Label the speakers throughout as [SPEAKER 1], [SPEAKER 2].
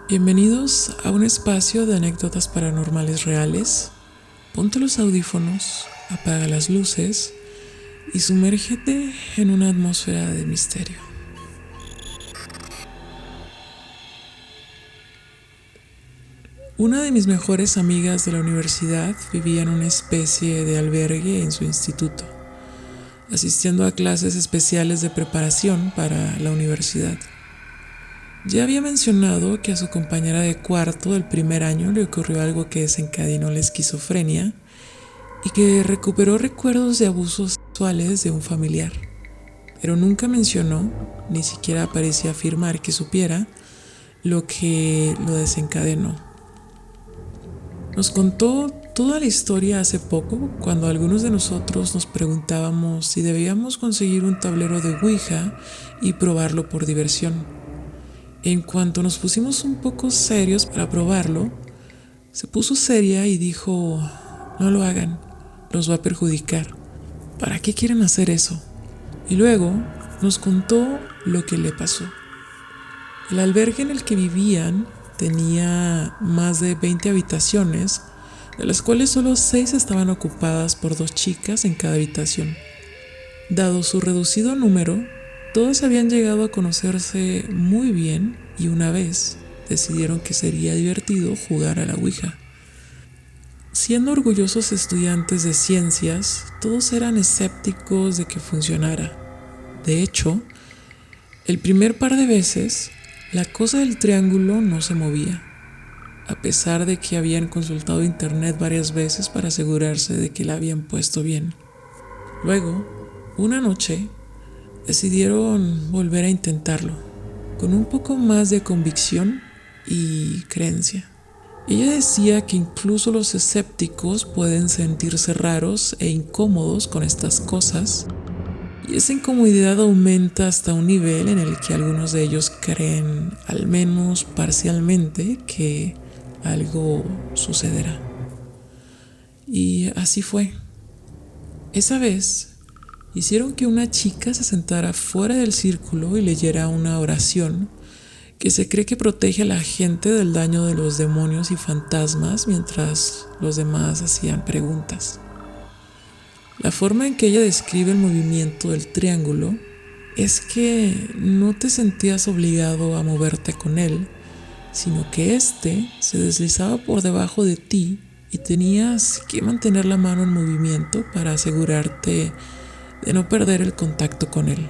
[SPEAKER 1] Bienvenidos a un espacio de anécdotas paranormales reales. Ponte los audífonos, apaga las luces y sumérgete en una atmósfera de misterio. Una de mis mejores amigas de la universidad vivía en una especie de albergue en su instituto, asistiendo a clases especiales de preparación para la universidad. Ya había mencionado que a su compañera de cuarto del primer año le ocurrió algo que desencadenó la esquizofrenia y que recuperó recuerdos de abusos sexuales de un familiar, pero nunca mencionó, ni siquiera parecía afirmar que supiera lo que lo desencadenó. Nos contó toda la historia hace poco, cuando algunos de nosotros nos preguntábamos si debíamos conseguir un tablero de Ouija y probarlo por diversión. En cuanto nos pusimos un poco serios para probarlo, se puso seria y dijo: no lo hagan, los va a perjudicar. ¿Para qué quieren hacer eso? Y luego nos contó lo que le pasó. El albergue en el que vivían tenía más de 20 habitaciones, de las cuales solo 6 estaban ocupadas por 2 chicas en cada habitación. Dado su reducido número, todos habían llegado a conocerse muy bien y una vez decidieron que sería divertido jugar a la Ouija. Siendo orgullosos estudiantes de ciencias, todos eran escépticos de que funcionara. De hecho, el primer par de veces, la cosa del triángulo no se movía, a pesar de que habían consultado internet varias veces para asegurarse de que la habían puesto bien. Luego, una noche, decidieron volver a intentarlo, con un poco más de convicción y creencia. Ella decía que incluso los escépticos pueden sentirse raros e incómodos con estas cosas, y esa incomodidad aumenta hasta un nivel en el que algunos de ellos creen, al menos parcialmente, que algo sucederá. Y así fue. Esa vez hicieron que una chica se sentara fuera del círculo y leyera una oración que se cree que protege a la gente del daño de los demonios y fantasmas mientras los demás hacían preguntas. La forma en que ella describe el movimiento del triángulo es que no te sentías obligado a moverte con él, sino que éste se deslizaba por debajo de ti y tenías que mantener la mano en movimiento para asegurarte de no perder el contacto con él.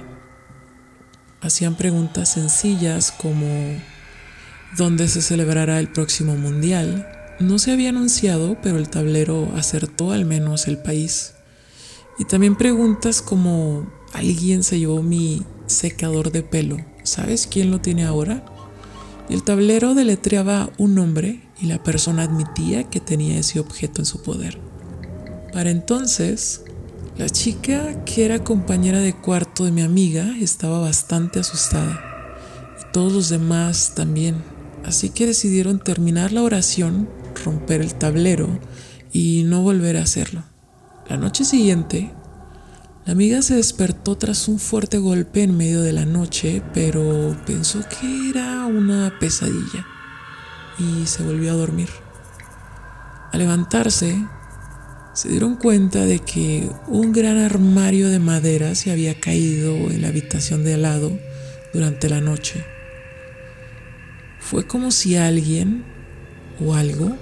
[SPEAKER 1] Hacían preguntas sencillas como ¿dónde se celebrará el próximo mundial? No se había anunciado, pero el tablero acertó al menos el país. Y también preguntas como ¿alguien se llevó mi secador de pelo? ¿Sabes quién lo tiene ahora? Y el tablero deletreaba un nombre y la persona admitía que tenía ese objeto en su poder. Para entonces, la chica que era compañera de cuarto de mi amiga estaba bastante asustada y todos los demás también, así que decidieron terminar la oración, romper el tablero y no volver a hacerlo. La noche siguiente, la amiga se despertó tras un fuerte golpe en medio de la noche, pero pensó que era una pesadilla y se volvió a dormir. Al levantarse, se dieron cuenta de que un gran armario de madera se había caído en la habitación de al lado durante la noche. Fue como si alguien o algo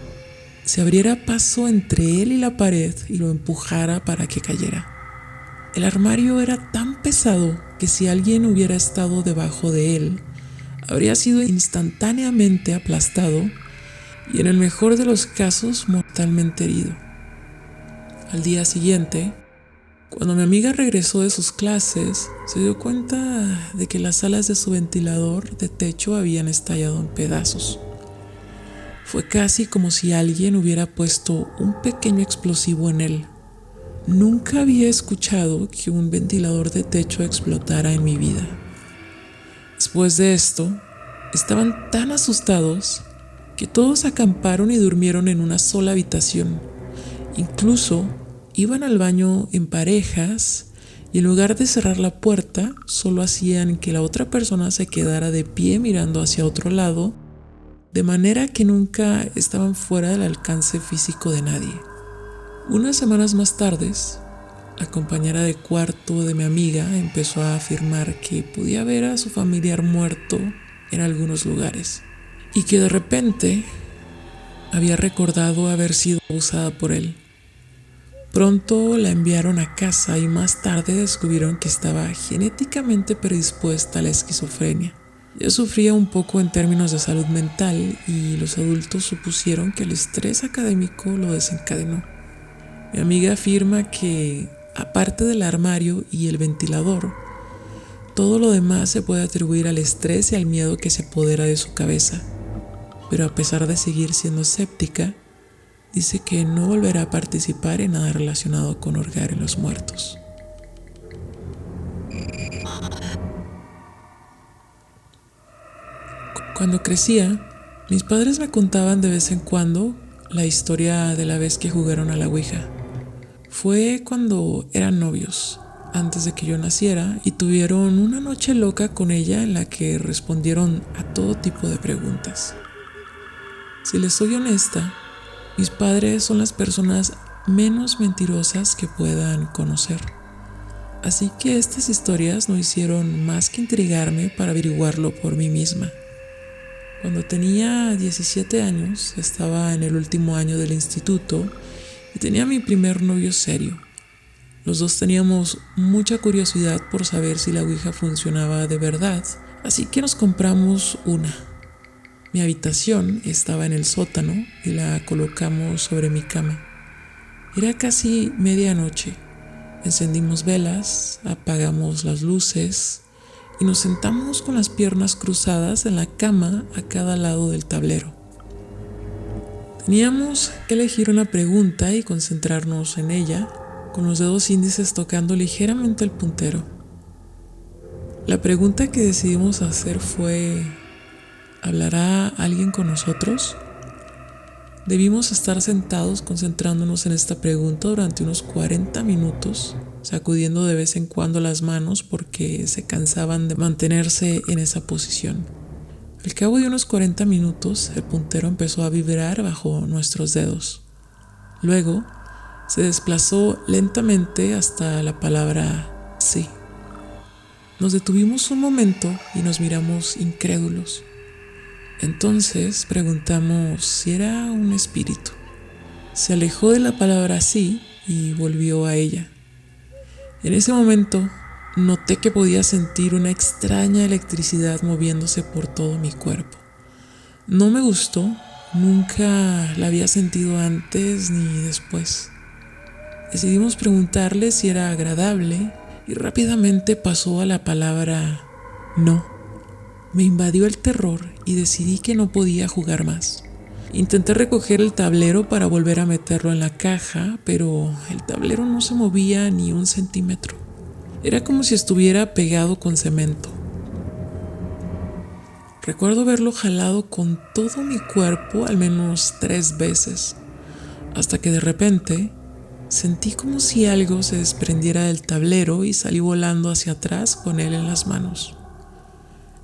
[SPEAKER 1] se abriera paso entre él y la pared y lo empujara para que cayera. El armario era tan pesado que si alguien hubiera estado debajo de él, habría sido instantáneamente aplastado y en el mejor de los casos mortalmente herido. Al día siguiente, cuando mi amiga regresó de sus clases, se dio cuenta de que las alas de su ventilador de techo habían estallado en pedazos. Fue casi como si alguien hubiera puesto un pequeño explosivo en él. Nunca había escuchado que un ventilador de techo explotara en mi vida. Después de esto, estaban tan asustados que todos acamparon y durmieron en una sola habitación. Incluso iban al baño en parejas y en lugar de cerrar la puerta, solo hacían que la otra persona se quedara de pie mirando hacia otro lado de manera que nunca estaban fuera del alcance físico de nadie. Unas semanas más tarde, la compañera de cuarto de mi amiga empezó a afirmar que podía ver a su familiar muerto en algunos lugares y que de repente había recordado haber sido abusada por él. Pronto la enviaron a casa y más tarde descubrieron que estaba genéticamente predispuesta a la esquizofrenia. Ya sufría un poco en términos de salud mental y los adultos supusieron que el estrés académico lo desencadenó. Mi amiga afirma que, aparte del armario y el ventilador, todo lo demás se puede atribuir al estrés y al miedo que se apodera de su cabeza. Pero a pesar de seguir siendo escéptica, dice que no volverá a participar en nada relacionado con hurgar en los muertos. Cuando crecía, mis padres me contaban de vez en cuando la historia de la vez que jugaron a la Ouija. Fue cuando eran novios, antes de que yo naciera, y tuvieron una noche loca con ella en la que respondieron a todo tipo de preguntas. Si les soy honesta, mis padres son las personas menos mentirosas que puedan conocer. Así que estas historias no hicieron más que intrigarme para averiguarlo por mí misma. Cuando tenía 17 años, estaba en el último año del instituto y tenía mi primer novio serio. Los dos teníamos mucha curiosidad por saber si la Ouija funcionaba de verdad, así que nos compramos una. Mi habitación estaba en el sótano y la colocamos sobre mi cama. Era casi medianoche. Encendimos velas, apagamos las luces y nos sentamos con las piernas cruzadas en la cama a cada lado del tablero. Teníamos que elegir una pregunta y concentrarnos en ella, con los dedos índices tocando ligeramente el puntero. La pregunta que decidimos hacer fue: ¿hablará alguien con nosotros? Debimos estar sentados concentrándonos en esta pregunta durante unos 40 minutos, sacudiendo de vez en cuando las manos porque se cansaban de mantenerse en esa posición. Al cabo de unos 40 minutos, el puntero empezó a vibrar bajo nuestros dedos. Luego, se desplazó lentamente hasta la palabra sí. Nos detuvimos un momento y nos miramos incrédulos. Entonces preguntamos si era un espíritu. Se alejó de la palabra sí y volvió a ella. En ese momento noté que podía sentir una extraña electricidad moviéndose por todo mi cuerpo. No me gustó, nunca la había sentido antes ni después. Decidimos preguntarle si era agradable y rápidamente pasó a la palabra no. Me invadió el terror y decidí que no podía jugar más. Intenté recoger el tablero para volver a meterlo en la caja, pero el tablero no se movía ni un centímetro. Era como si estuviera pegado con cemento. Recuerdo haberlo jalado con todo mi cuerpo al menos 3 veces, hasta que de repente sentí como si algo se desprendiera del tablero y salí volando hacia atrás con él en las manos.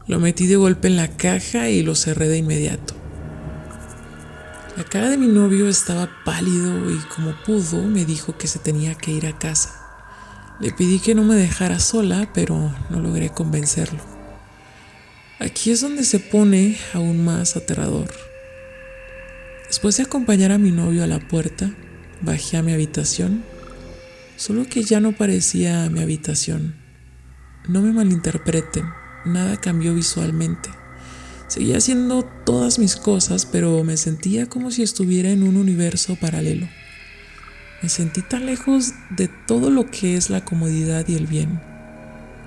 [SPEAKER 1] Lo metí de golpe en la caja y lo cerré de inmediato. La cara de mi novio estaba pálido y como pudo me dijo que se tenía que ir a casa. Le pedí que no me dejara sola, pero no logré convencerlo. Aquí es donde se pone aún más aterrador. Después de acompañar a mi novio a la puerta, bajé a mi habitación, solo que ya no parecía mi habitación. No me malinterpreten, nada cambió visualmente. Seguía haciendo todas mis cosas, pero me sentía como si estuviera en un universo paralelo. Me sentí tan lejos de todo lo que es la comodidad y el bien.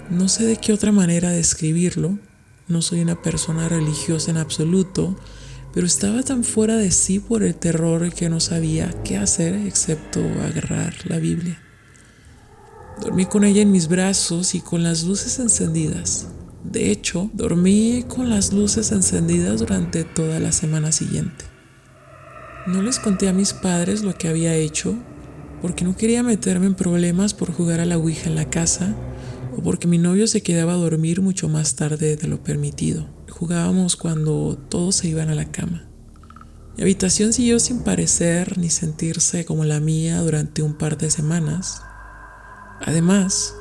[SPEAKER 1] No sé de qué otra manera describirlo. No soy una persona religiosa en absoluto, pero estaba tan fuera de sí por el terror que no sabía qué hacer excepto agarrar la Biblia. Dormí con ella en mis brazos y con las luces encendidas. De hecho, dormí con las luces encendidas durante toda la semana siguiente. No les conté a mis padres lo que había hecho, porque no quería meterme en problemas por jugar a la Ouija en la casa, o porque mi novio se quedaba a dormir mucho más tarde de lo permitido. Jugábamos cuando todos se iban a la cama. Mi habitación siguió sin parecer ni sentirse como la mía durante un par de semanas. Además,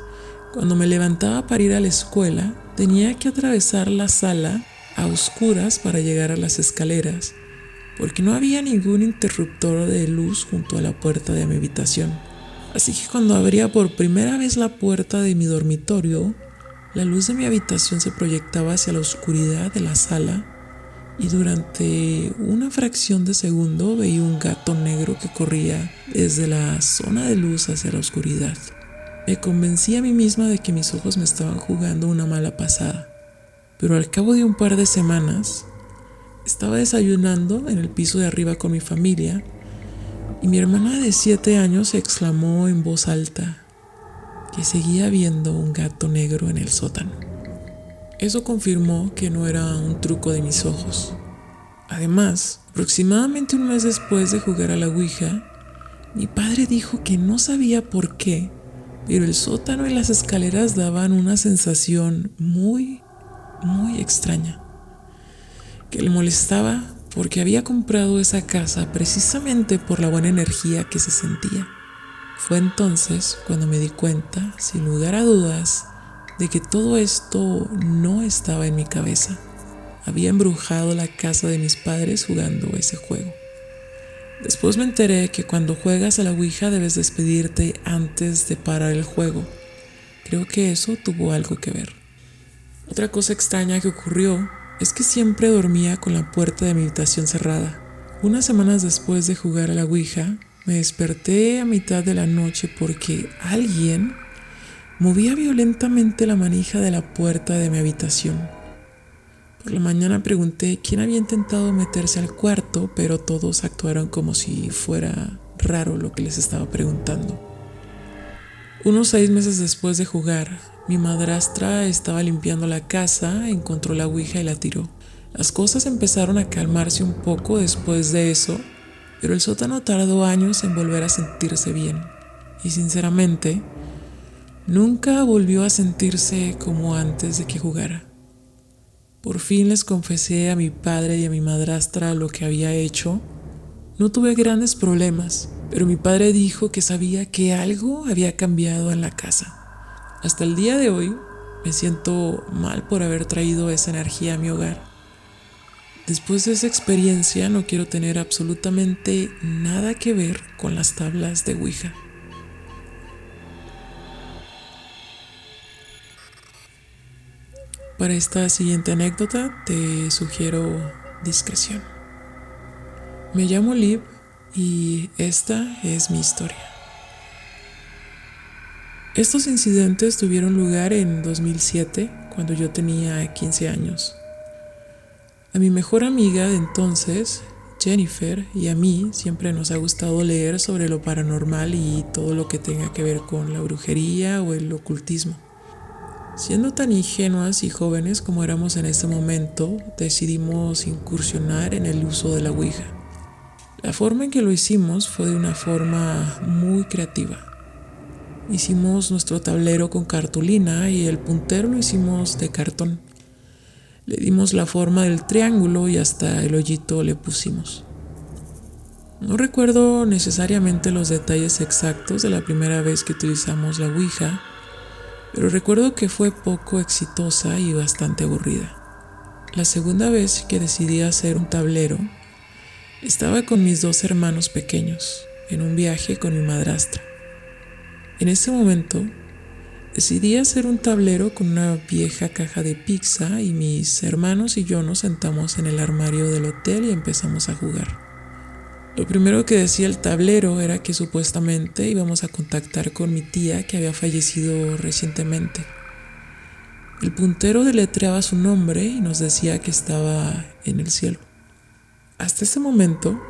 [SPEAKER 1] cuando me levantaba para ir a la escuela, tenía que atravesar la sala a oscuras para llegar a las escaleras, porque no había ningún interruptor de luz junto a la puerta de mi habitación. Así que cuando abría por primera vez la puerta de mi dormitorio, la luz de mi habitación se proyectaba hacia la oscuridad de la sala y durante una fracción de segundo veía un gato negro que corría desde la zona de luz hacia la oscuridad. Me convencí a mí misma de que mis ojos me estaban jugando una mala pasada, pero al cabo de un par de semanas estaba desayunando en el piso de arriba con mi familia y mi hermana de 7 años exclamó en voz alta que seguía viendo un gato negro en el sótano. Eso confirmó que no era un truco de mis ojos. Además, aproximadamente un mes después de jugar a la Ouija, mi padre dijo que no sabía por qué, pero el sótano y las escaleras daban una sensación muy extraña, que le molestaba porque había comprado esa casa precisamente por la buena energía que se sentía. Fue entonces cuando me di cuenta, sin lugar a dudas, de que todo esto no estaba en mi cabeza. Había embrujado la casa de mis padres jugando ese juego. Después me enteré que cuando juegas a la Ouija debes despedirte antes de parar el juego. Creo que eso tuvo algo que ver. Otra cosa extraña que ocurrió es que siempre dormía con la puerta de mi habitación cerrada. Unas semanas después de jugar a la Ouija, me desperté a mitad de la noche porque alguien movía violentamente la manija de la puerta de mi habitación. Por la mañana pregunté quién había intentado meterse al cuarto, pero todos actuaron como si fuera raro lo que les estaba preguntando. Unos 6 meses después de jugar, mi madrastra estaba limpiando la casa, encontró la Ouija y la tiró. Las cosas empezaron a calmarse un poco después de eso, pero el sótano tardó años en volver a sentirse bien. Y sinceramente, nunca volvió a sentirse como antes de que jugara. Por fin les confesé a mi padre y a mi madrastra lo que había hecho. No tuve grandes problemas, pero mi padre dijo que sabía que algo había cambiado en la casa. Hasta el día de hoy me siento mal por haber traído esa energía a mi hogar. Después de esa experiencia no quiero tener absolutamente nada que ver con las tablas de Ouija. Para esta siguiente anécdota te sugiero discreción. Me llamo Liv y esta es mi historia. Estos incidentes tuvieron lugar en 2007, cuando yo tenía 15 años. A mi mejor amiga de entonces, Jennifer, y a mí siempre nos ha gustado leer sobre lo paranormal y todo lo que tenga que ver con la brujería o el ocultismo. Siendo tan ingenuas y jóvenes como éramos en ese momento, decidimos incursionar en el uso de la Ouija. La forma en que lo hicimos fue de una forma muy creativa. Hicimos nuestro tablero con cartulina y el puntero lo hicimos de cartón. Le dimos la forma del triángulo y hasta el hoyito le pusimos. No recuerdo necesariamente los detalles exactos de la primera vez que utilizamos la Ouija, pero recuerdo que fue poco exitosa y bastante aburrida. La segunda vez que decidí hacer un tablero, estaba con mis 2 hermanos pequeños, en un viaje con mi madrastra. En ese momento, decidí hacer un tablero con una vieja caja de pizza y mis hermanos y yo nos sentamos en el armario del hotel y empezamos a jugar. Lo primero que decía el tablero era que supuestamente íbamos a contactar con mi tía que había fallecido recientemente. El puntero deletreaba su nombre y nos decía que estaba en el cielo. Hasta ese momento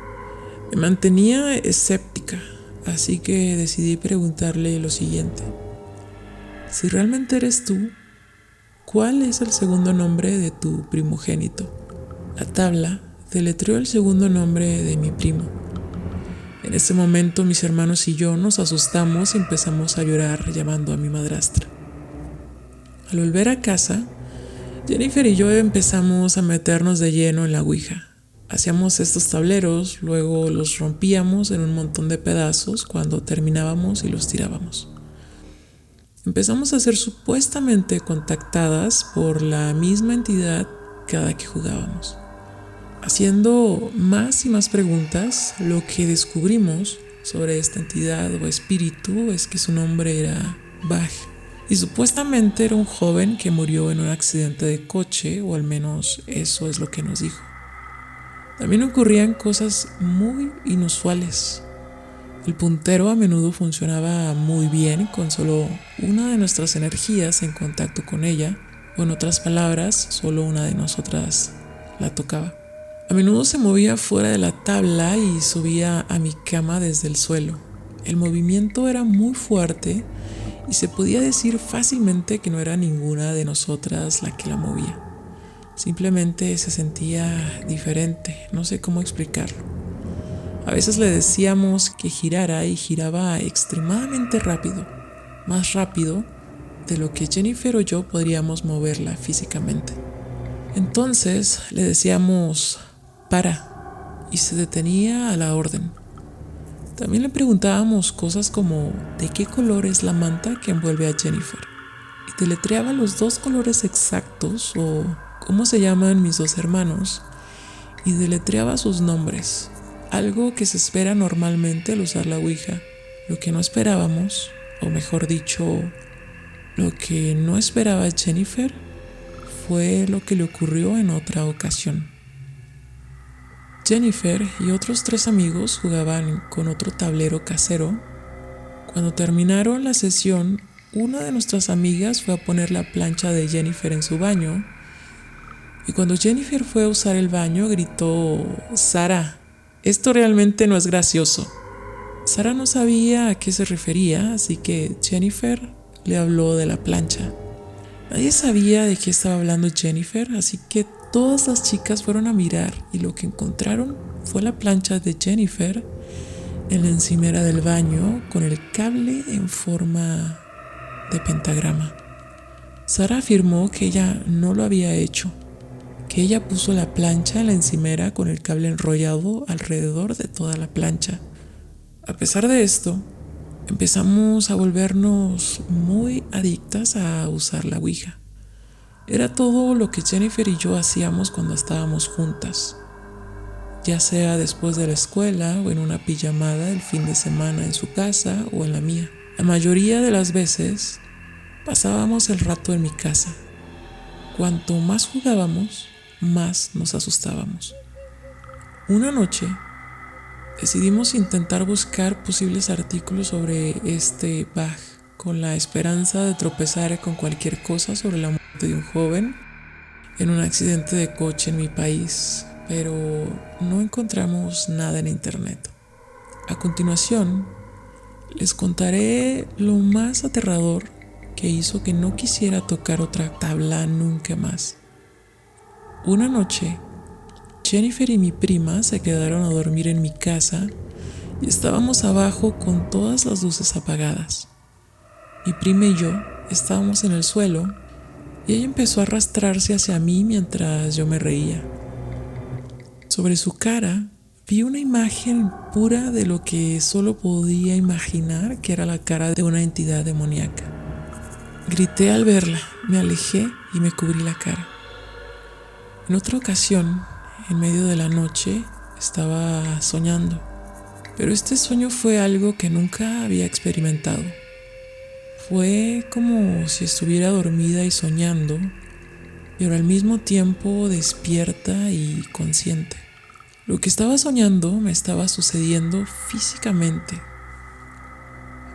[SPEAKER 1] me mantenía escéptica, así que decidí preguntarle lo siguiente. Si realmente eres tú, ¿cuál es el segundo nombre de tu primogénito? La tabla deletreó el segundo nombre de mi primo. En ese momento mis hermanos y yo nos asustamos y empezamos a llorar llamando a mi madrastra. Al volver a casa, Jennifer y yo empezamos a meternos de lleno en la ouija. Hacíamos estos tableros, luego los rompíamos en un montón de pedazos cuando terminábamos y los tirábamos. Empezamos a ser supuestamente contactadas por la misma entidad cada que jugábamos. Haciendo más y más preguntas, lo que descubrimos sobre esta entidad o espíritu es que su nombre era Baj. Y supuestamente era un joven que murió en un accidente de coche, o al menos eso es lo que nos dijo. También ocurrían cosas muy inusuales. El puntero a menudo funcionaba muy bien con solo una de nuestras energías en contacto con ella, o en otras palabras, solo una de nosotras la tocaba. A menudo se movía fuera de la tabla y subía a mi cama desde el suelo. El movimiento era muy fuerte y se podía decir fácilmente que no era ninguna de nosotras la que la movía. Simplemente se sentía diferente, no sé cómo explicarlo. A veces le decíamos que girara y giraba extremadamente rápido, más rápido de lo que Jennifer o yo podríamos moverla físicamente. Entonces le decíamos para y se detenía a la orden. También le preguntábamos cosas como ¿de qué color es la manta que envuelve a Jennifer? Y deletreaba los 2 colores exactos o cómo se llaman mis 2 hermanos y deletreaba sus nombres, algo que se espera normalmente al usar la ouija. Lo que no esperábamos, o mejor dicho, lo que no esperaba Jennifer fue lo que le ocurrió en otra ocasión. Jennifer y otros 3 amigos jugaban con otro tablero casero. Cuando terminaron la sesión, una de nuestras amigas fue a poner la plancha de Jennifer en su baño, y cuando Jennifer fue a usar el baño gritó: «Sara, esto realmente no es gracioso». Sara no sabía a qué se refería, así que Jennifer le habló de la plancha. Nadie sabía de qué estaba hablando Jennifer, así que todas las chicas fueron a mirar y lo que encontraron fue la plancha de Jennifer en la encimera del baño con el cable en forma de pentagrama. Sara afirmó que ella no lo había hecho, que ella puso la plancha en la encimera con el cable enrollado alrededor de toda la plancha. A pesar de esto, empezamos a volvernos muy adictas a usar la ouija. Era todo lo que Jennifer y yo hacíamos cuando estábamos juntas, ya sea después de la escuela o en una pijamada el fin de semana en su casa o en la mía. La mayoría de las veces pasábamos el rato en mi casa. Cuanto más jugábamos, más nos asustábamos. Una noche decidimos intentar buscar posibles artículos sobre este Baj, con la esperanza de tropezar con cualquier cosa sobre la muerte de un joven en un accidente de coche en mi país, pero no encontramos nada en internet. A continuación, les contaré lo más aterrador que hizo que no quisiera tocar otra tabla nunca más. Una noche, Jennifer y mi prima se quedaron a dormir en mi casa y estábamos abajo con todas las luces apagadas. Mi prima y yo estábamos en el suelo y ella empezó a arrastrarse hacia mí mientras yo me reía. Sobre su cara vi una imagen pura de lo que solo podía imaginar que era la cara de una entidad demoníaca. Grité al verla, me alejé y me cubrí la cara. En otra ocasión, en medio de la noche, estaba soñando, pero este sueño fue algo que nunca había experimentado. Fue como si estuviera dormida y soñando, pero al mismo tiempo despierta y consciente. Lo que estaba soñando me estaba sucediendo físicamente.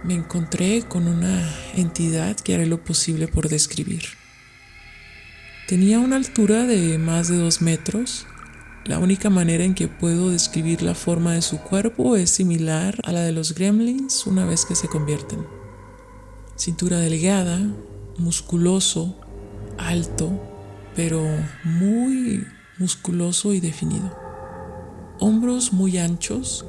[SPEAKER 1] Me encontré con una entidad que haré lo posible por describir. Tenía una altura de más de 2 metros. La única manera en que puedo describir la forma de su cuerpo es similar a la de los gremlins una vez que se convierten. Cintura delgada, musculoso, alto, pero muy musculoso y definido. Hombros muy anchos.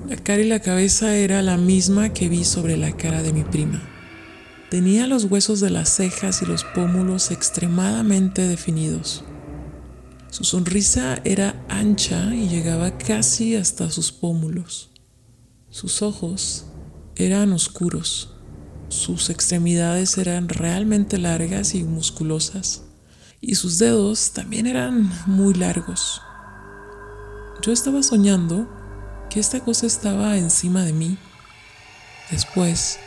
[SPEAKER 1] La cara y la cabeza era la misma que vi sobre la cara de mi prima. Tenía los huesos de las cejas y los pómulos extremadamente definidos. Su sonrisa era ancha y llegaba casi hasta sus pómulos. Sus ojos eran oscuros. Sus extremidades eran realmente largas y musculosas. Y sus dedos también eran muy largos. Yo estaba soñando que esta cosa estaba encima de mí. Después,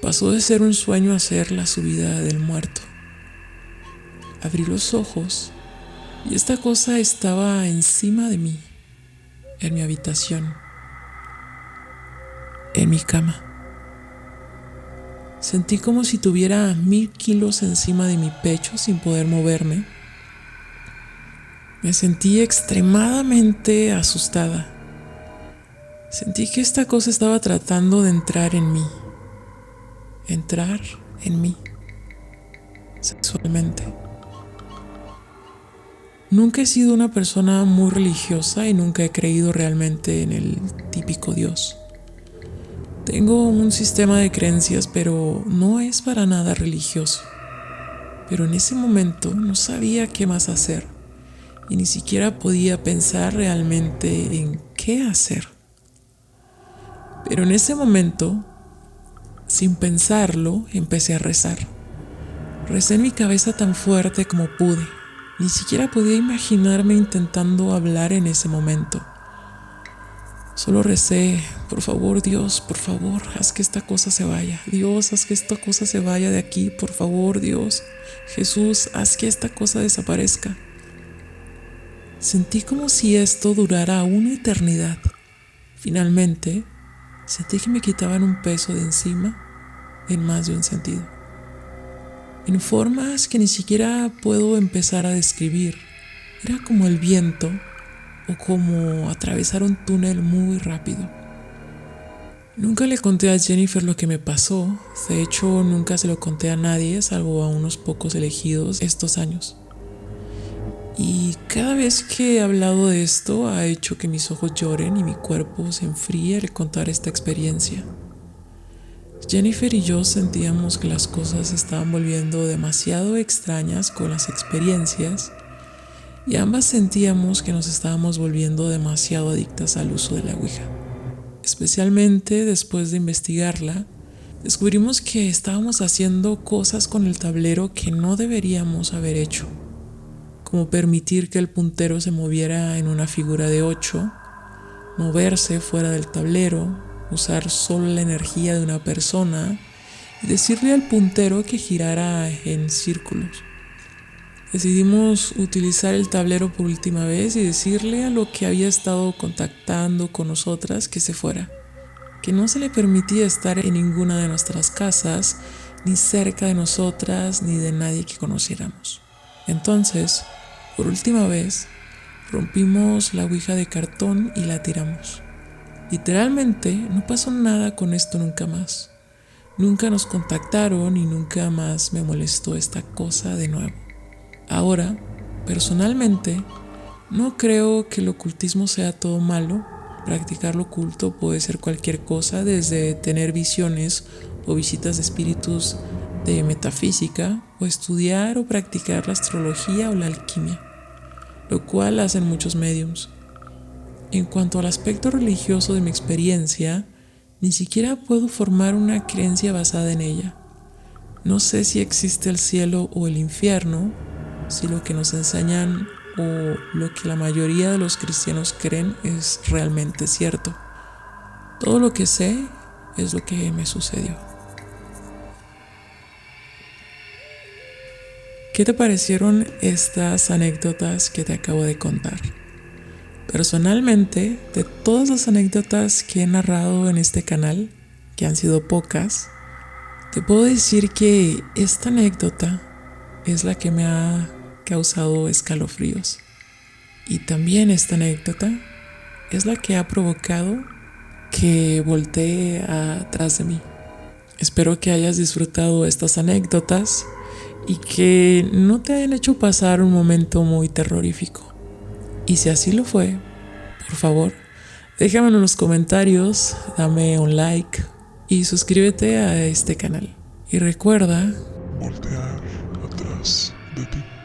[SPEAKER 1] pasó de ser un sueño a ser la subida del muerto. Abrí los ojos y esta cosa estaba encima de mí, en mi habitación, en mi cama. Sentí como si tuviera 1000 kilos encima de mi pecho sin poder moverme. Me sentí extremadamente asustada. Sentí que esta cosa estaba tratando de entrar en mí sexualmente. Nunca he sido una persona muy religiosa y nunca he creído realmente en el típico Dios. Tengo un sistema de creencias, pero no es para nada religioso. Pero en ese momento no sabía qué más hacer y ni siquiera podía pensar realmente en qué hacer. Pero en ese momento, sin pensarlo, empecé a rezar. Recé en mi cabeza tan fuerte como pude. Ni siquiera podía imaginarme intentando hablar en ese momento. Solo recé: por favor, Dios, por favor, haz que esta cosa se vaya. Dios, haz que esta cosa se vaya de aquí, por favor, Dios. Jesús, haz que esta cosa desaparezca. Sentí como si esto durara una eternidad. Finalmente, sentí que me quitaban un peso de encima en más de un sentido. En formas que ni siquiera puedo empezar a describir. Era como el viento o como atravesar un túnel muy rápido. Nunca le conté a Jennifer lo que me pasó. De hecho, nunca se lo conté a nadie, salvo a unos pocos elegidos estos años. Y cada vez que he hablado de esto ha hecho que mis ojos lloren y mi cuerpo se enfríe al contar esta experiencia. Jennifer y yo sentíamos que las cosas se estaban volviendo demasiado extrañas con las experiencias y ambas sentíamos que nos estábamos volviendo demasiado adictas al uso de la Ouija. Especialmente después de investigarla, descubrimos que estábamos haciendo cosas con el tablero que no deberíamos haber hecho, como permitir que el puntero se moviera en una figura de 8, moverse fuera del tablero, usar solo la energía de una persona y decirle al puntero que girara en círculos. Decidimos utilizar el tablero por última vez y decirle a lo que había estado contactando con nosotras que se fuera, que no se le permitía estar en ninguna de nuestras casas, ni cerca de nosotras, ni de nadie que conociéramos. Entonces, por última vez, rompimos la ouija de cartón y la tiramos. Literalmente, no pasó nada con esto nunca más. Nunca nos contactaron y nunca más me molestó esta cosa de nuevo. Ahora, personalmente, no creo que el ocultismo sea todo malo. Practicar lo oculto puede ser cualquier cosa, desde tener visiones o visitas de espíritus de metafísica, o estudiar o practicar la astrología o la alquimia, lo cual hacen muchos médiums. En cuanto al aspecto religioso de mi experiencia, ni siquiera puedo formar una creencia basada en ella. No sé si existe el cielo o el infierno, si lo que nos enseñan o lo que la mayoría de los cristianos creen es realmente cierto. Todo lo que sé es lo que me sucedió. ¿Qué te parecieron estas anécdotas que te acabo de contar? Personalmente, de todas las anécdotas que he narrado en este canal, que han sido pocas, te puedo decir que esta anécdota es la que me ha causado escalofríos. Y también esta anécdota es la que ha provocado que voltee atrás de mí. Espero que hayas disfrutado estas anécdotas y que no te hayan hecho pasar un momento muy terrorífico. Y si así lo fue, por favor, déjamelo en los comentarios, dame un like y suscríbete a este canal. Y recuerda
[SPEAKER 2] voltear atrás de ti.